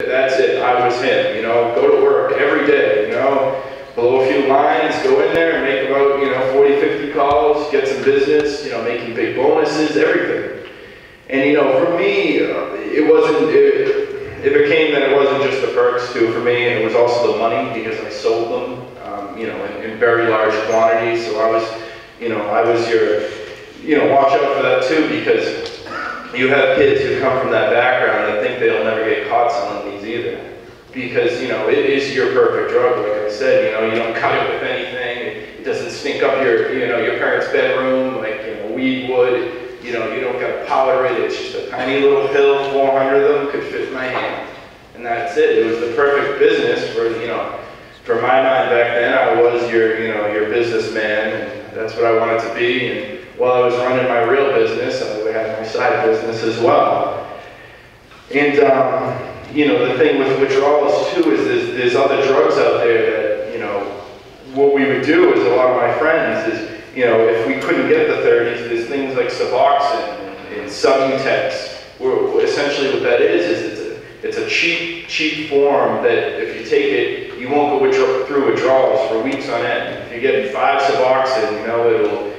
That's it. I was him. You know, go to work every day. You know, blow a few lines, go in there and make about 40, 50 calls, get some business. You know, making big bonuses, everything. And for me, it wasn't. It became that it wasn't just the perks too for me, and it was also the money because I sold them. In very large quantities. So I was your, watch out for that too, because you have kids who come from that background and think they'll never get caught selling these either. Because, it is your perfect drug, like I said, you don't cut it with anything, it doesn't stink up your parents' bedroom like, weed would. You don't gotta powder it, it's just a tiny little pill, 400 of them could fit in my hand. And that's it. It was the perfect business for my mind back then. I was your businessman, and that's what I wanted to be. And while I was running my real business, I had my side business as well. And the thing with withdrawals too is there's other drugs out there that what we would do is a lot of my friends is if we couldn't get the 30s, there's things like Suboxone and Subutex. Essentially what that is it's a cheap form that if you take it, you won't go through withdrawals for weeks on end. If you get 5 Suboxone,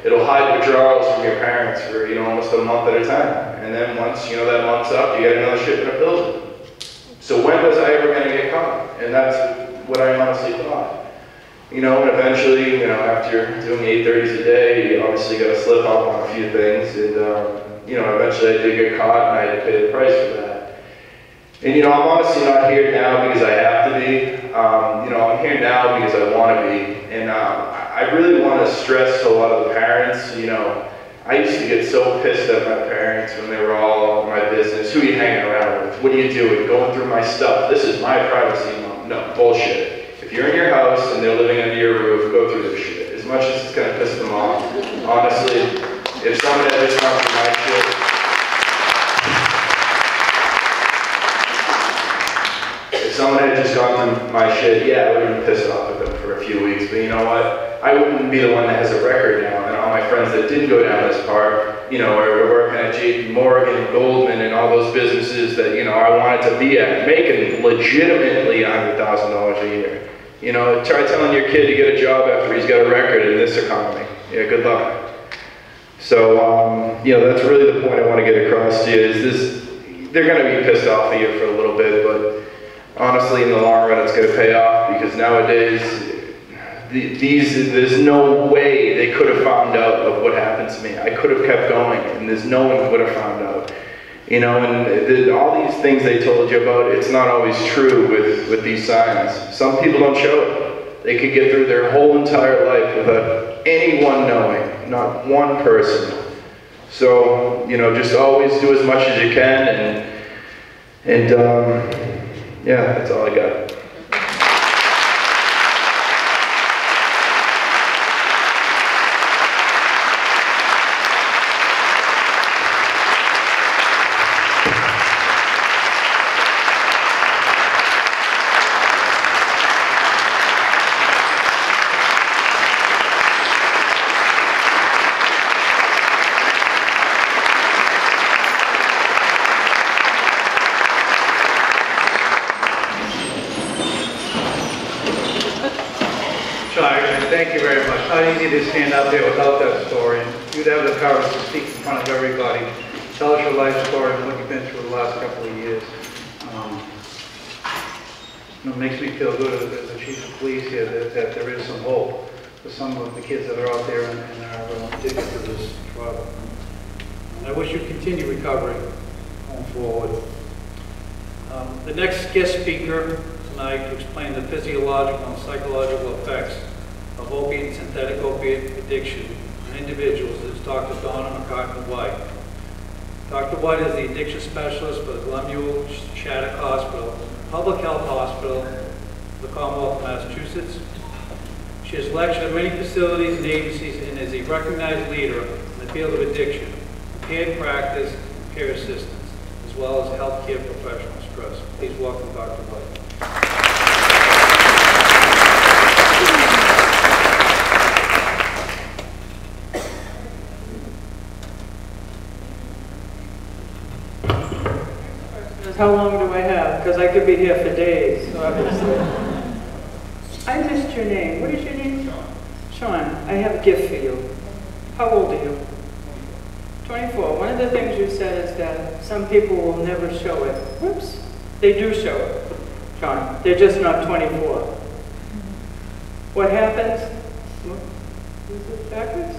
it'll hide withdrawals from your parents for almost a month at a time. And then once that month's up, you get another shipment of pills. So when was I ever going to get caught? And that's what I honestly thought. And eventually, after doing 830s a day, you obviously got to slip up on a few things. And eventually I did get caught, and I had to pay the price for that. And I'm honestly not here now because I have to be. I'm here now because I want to be. And I really want to stress to a lot of the parents, I used to get so pissed at my parents when they were all on my business. Who are you hanging around with? What are you doing? Going through my stuff. This is my privacy. No, bullshit. If you're in your house and they're living under your roof, go through this shit. As much as it's going to piss them off. Honestly, if someone had just gone through my shit, yeah, I would have been pissed off with them for a few weeks. But you know what? I wouldn't be the one that has a record now. And all my friends that didn't go down this part, are working at JP Morgan, Goldman, and all those businesses that, I wanted to be at, making legitimately $100,000 a year. Try telling your kid to get a job after he's got a record in this economy. Yeah, good luck. So, that's really the point I want to get across to you is they're going to be pissed off at you for a little bit, but honestly, in the long run, it's going to pay off because nowadays, there's no way they could have found out of what happened to me. I could have kept going, and there's no one would have found out. And all these things they told you about, it's not always true with these signs. Some people don't show it. They could get through their whole entire life without anyone knowing, not one person. So, just always do as much as you can, and yeah, that's all I got. Thank you very much. Not easy to stand out there without that story. You'd have the courage to speak in front of everybody. Tell us your life story and what you've been through the last couple of years. It makes me feel good as the chief of police here that there is some hope for some of the kids that are out there and are addicted to this drug. And I wish you continue recovery going forward. The next guest speaker tonight to explain the physiological and psychological effects of opiate and synthetic opiate addiction in individuals is Dr. Donna McCartney-White. Dr. White is the addiction specialist for the Lemuel Shattuck Hospital, Public Health Hospital, the Commonwealth of Massachusetts. She has lectured at many facilities and agencies and is a recognized leader in the field of addiction, peer practice, and peer assistance, as well as healthcare professional stress. Please welcome Dr. White. How long do I have? Because I I could be here for days, obviously. I missed your name. What is your name? Sean, I have a gift for you. How old are you? 24. One of the things you said is that some people will never show it. Whoops. They do show it, Sean. They're just not 24. What happens? Is it backwards?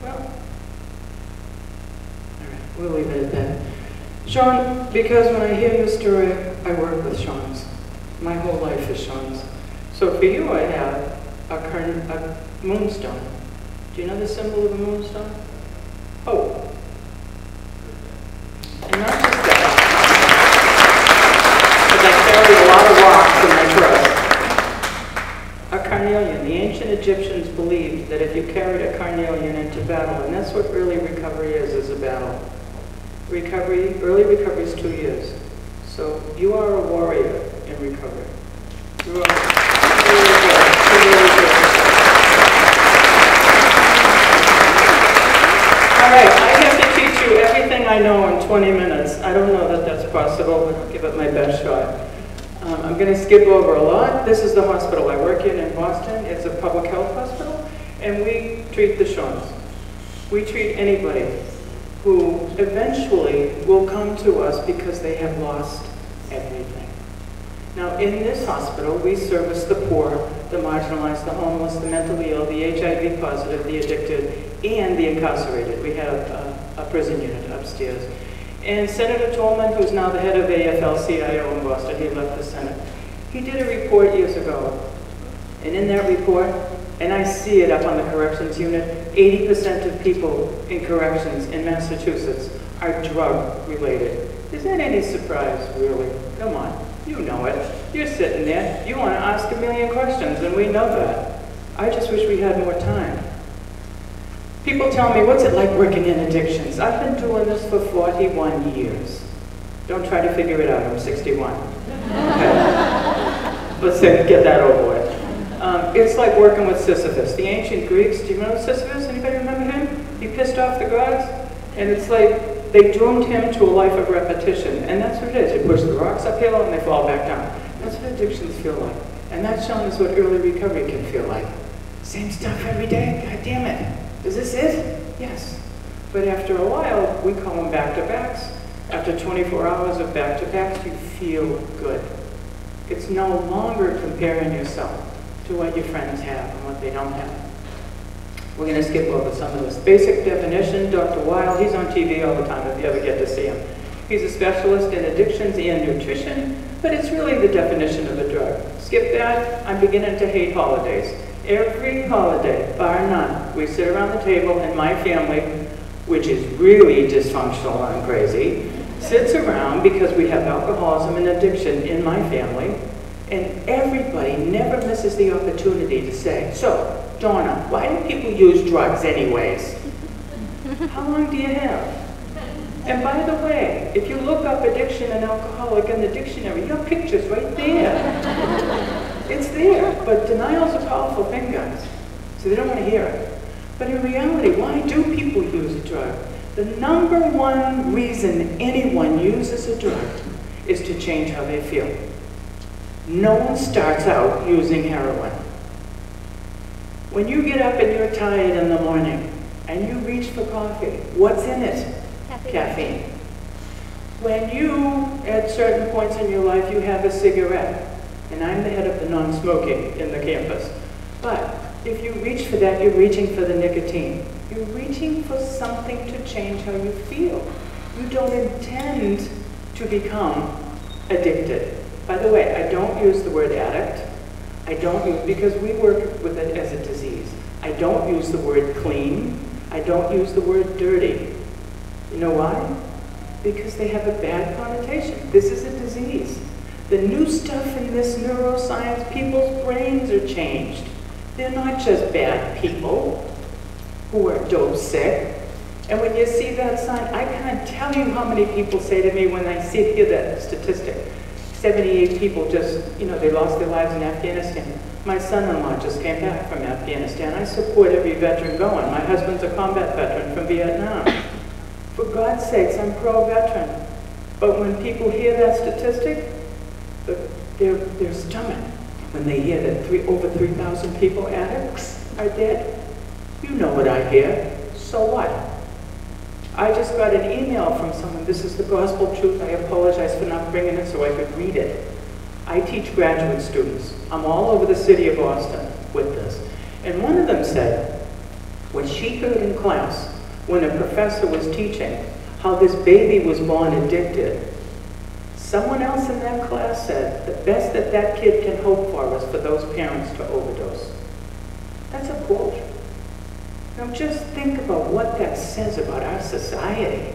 Well, all right, we'll leave it at that. Sean, because when I hear your story, I work with Sean's. My whole life is Sean's. So for you, I have a moonstone. Do you know the symbol of a moonstone? Hope. And not just that, but I carry a lot of rocks in my dress. A carnelian. The ancient Egyptians believed that if you carried a carnelian into battle, and that's what early recovery is a battle. Recovery, early recovery is 2 years. So you are a warrior in recovery. You are really good. All right, I have to teach you everything I know in 20 minutes. I don't know that that's possible, but I'll give it my best shot. I'm going to skip over a lot. This is the hospital I work in Boston. It's a public health hospital, and we treat the Seans. We treat anybody who eventually will come to us because they have lost everything. Now, in this hospital, we service the poor, the marginalized, the homeless, the mentally ill, the HIV positive, the addicted, and the incarcerated. We have a prison unit upstairs. And Senator Tolman, who's now the head of AFL-CIO in Boston, he left the Senate, he did a report years ago. And in that report, and I see it up on the corrections unit, 80% of people in corrections in Massachusetts are drug-related. Is that any surprise, really? Come on, you know it. You're sitting there, you want to ask a million questions, and we know that. I just wish we had more time. People tell me, what's it like working in addictions? I've been doing this for 41 years. Don't try to figure it out, I'm 61. Okay. Let's get that over with. It's like working with Sisyphus. The ancient Greeks, do you know Sisyphus? Anybody remember him? He pissed off the gods, and it's like they doomed him to a life of repetition, and that's what it is. You push the rocks uphill and they fall back down. That's what addictions feel like. And that's shown us what early recovery can feel like. Same stuff every day, God damn it. Is this it? Yes. But after a while, we call them back-to-backs. After 24 hours of back-to-backs, you feel good. It's no longer comparing yourself to what your friends have and what they don't have. We're going to skip over some of this. Basic definition, Dr. Weil, he's on TV all the time if you ever get to see him. He's a specialist in addictions and nutrition, but it's really the definition of a drug. Skip that, I'm beginning to hate holidays. Every holiday, bar none, we sit around the table and my family, which is really dysfunctional and crazy, sits around because we have alcoholism and addiction in my family, and everybody never misses the opportunity to say, so, Donna, why do people use drugs anyways? How long do you have? And by the way, if you look up addiction and alcoholic in the dictionary, your picture's right there. It's there, but denial's a powerful thing, guys. So they don't want to hear it. But in reality, why do people use a drug? The number one reason anyone uses a drug is to change how they feel. No one starts out using heroin. When you get up and you're tired in the morning and you reach for coffee, what's in it? Caffeine. When you, at certain points in your life, you have a cigarette, and I'm the head of the non-smoking in the campus, but if you reach for that, you're reaching for the nicotine. You're reaching for something to change how you feel. You don't intend to become addicted. By the way, I don't use the word addict. I don't use, because we work with it as a disease. I don't use the word clean. I don't use the word dirty. You know why? Because they have a bad connotation. This is a disease. The new stuff in this neuroscience, people's brains are changed. They're not just bad people who are dope sick. And when you see that sign, I can't tell you how many people say to me when I hear that statistic, 78 people just, they lost their lives in Afghanistan. My son-in-law just came back from Afghanistan. I support every veteran going. My husband's a combat veteran from Vietnam. For God's sakes, I'm pro-veteran. But when people hear that statistic, their stomach, when they hear that over 3,000 people, addicts, are dead, you know what I hear. So what? I just got an email from someone. This is the gospel truth. I apologize for not bringing it so I could read it. I teach graduate students. I'm all over the city of Boston with this. And one of them said, when she heard in class, when a professor was teaching, how this baby was born addicted, someone else in that class said, the best that that kid can hope for is for those parents to overdose. That's a quote. Now just think about what that says about our society.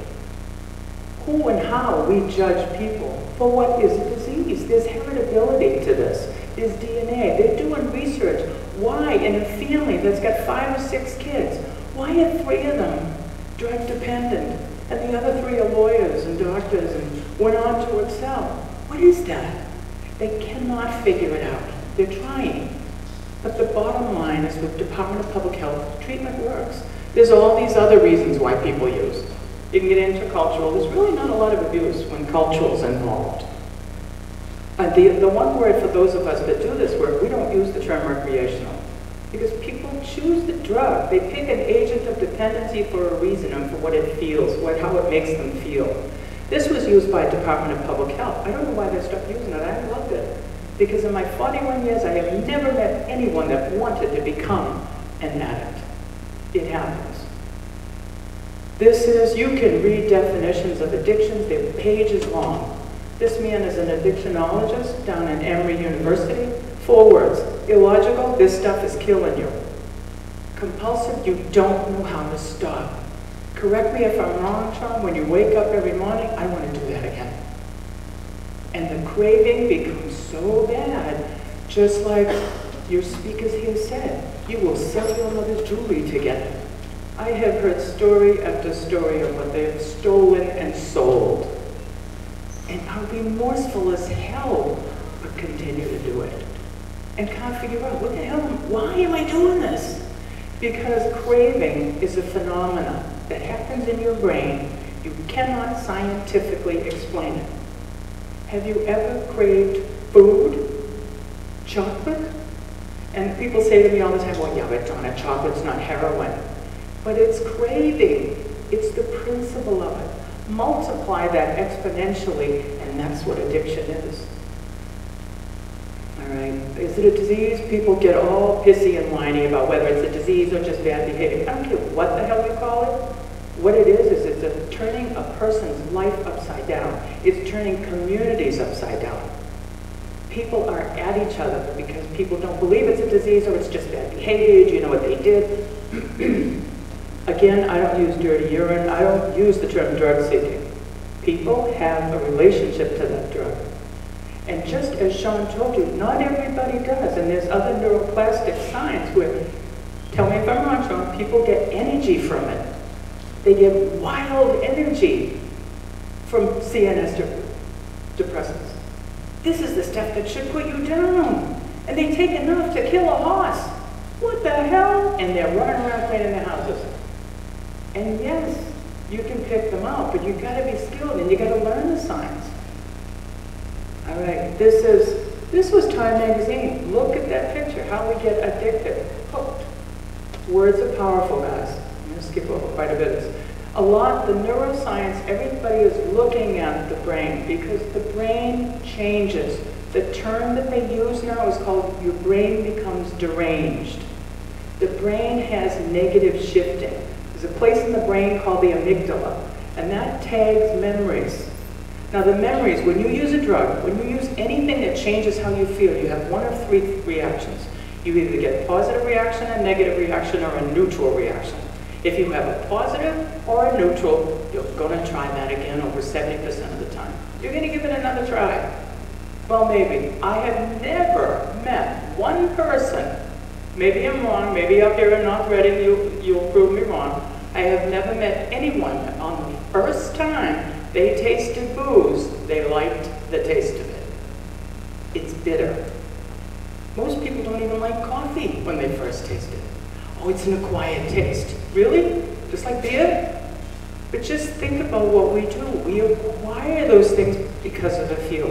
Who and how we judge people for what is a disease. There's heritability to this. There's DNA. They're doing research. Why in a family that's got 5 or 6 kids, why are 3 of them drug dependent and the other 3 are lawyers and doctors and went on to excel? What is that? They cannot figure it out. They're trying. But the bottom line is with Department of Public Health, treatment works. There's all these other reasons why people use. You can get intercultural. There's really not a lot of abuse when cultural's involved. The one word for those of us that do this work, we don't use the term recreational. Because people choose the drug. They pick an agent of dependency for a reason and for what it feels, how it makes them feel. This was used by Department of Public Health. I don't know why they stopped using it. I loved it. Because in my 41 years, I have never met anyone that wanted to become an addict. It happens. This is, you can read definitions of addictions, they're pages long. This man is an addictionologist down at Emory University. 4 words, illogical, this stuff is killing you. Compulsive, you don't know how to stop. Correct me if I'm wrong, Tom, when you wake up every morning, I want to do that again. And the craving becomes so bad, just like your speakers here said, you will sell your mother's jewelry together. I have heard story after story of what they have stolen and sold, and are remorseful as hell, but continue to do it. And can't figure out, what the hell, why am I doing this? Because craving is a phenomenon that happens in your brain. You cannot scientifically explain it. Have you ever craved food? Chocolate? And people say to me all the time, well, yeah, but Donna, chocolate's not heroin. But it's craving. It's the principle of it. Multiply that exponentially, and that's what addiction is. All right, is it a disease? People get all pissy and whiny about whether it's a disease or just bad behavior. I don't care what the hell you call it. What it is it's turning a person's life upside down. It's turning communities upside down. People are at each other because people don't believe it's a disease or it's just bad behavior. Do you know what they did? Again, I don't use dirty urine. I don't use the term drug seeking. People have a relationship to that drug. And just as Sean told you, not everybody does. And there's other neuroplastic science where, tell me if I'm wrong, Sean, people get energy from it. They get wild energy from CNS depressants. This is the stuff that should put you down. And they take enough to kill a horse. What the hell? And they're running around cleaning their houses. And yes, you can pick them out, but you've got to be skilled and you've got to learn the science. All right, this was Time Magazine. Look at that picture, how we get addicted, hooked. Words are powerful, guys. I'm going to skip over quite a bit. A lot, the neuroscience, everybody is looking at the brain because the brain changes. The term that they use now is called your brain becomes deranged. The brain has negative shifting. There's a place in the brain called the amygdala, and that tags memories. Now the memories, when you use a drug, when you use anything that changes how you feel, you have 1 of 3 reactions. You either get a positive reaction, a negative reaction, or a neutral reaction. If you have a positive or a neutral, you're going to try that again over 70% of the time. You're going to give it another try. Well, maybe. I have never met one person, maybe I'm wrong, maybe up here in North Reading you'll prove me wrong. I have never met anyone on the first time they tasted booze, they liked the taste of it. It's bitter. Most people don't even like coffee when they first taste it. Oh, it's an acquired taste. Really? Just like beer? But just think about what we do. We acquire those things because of a few.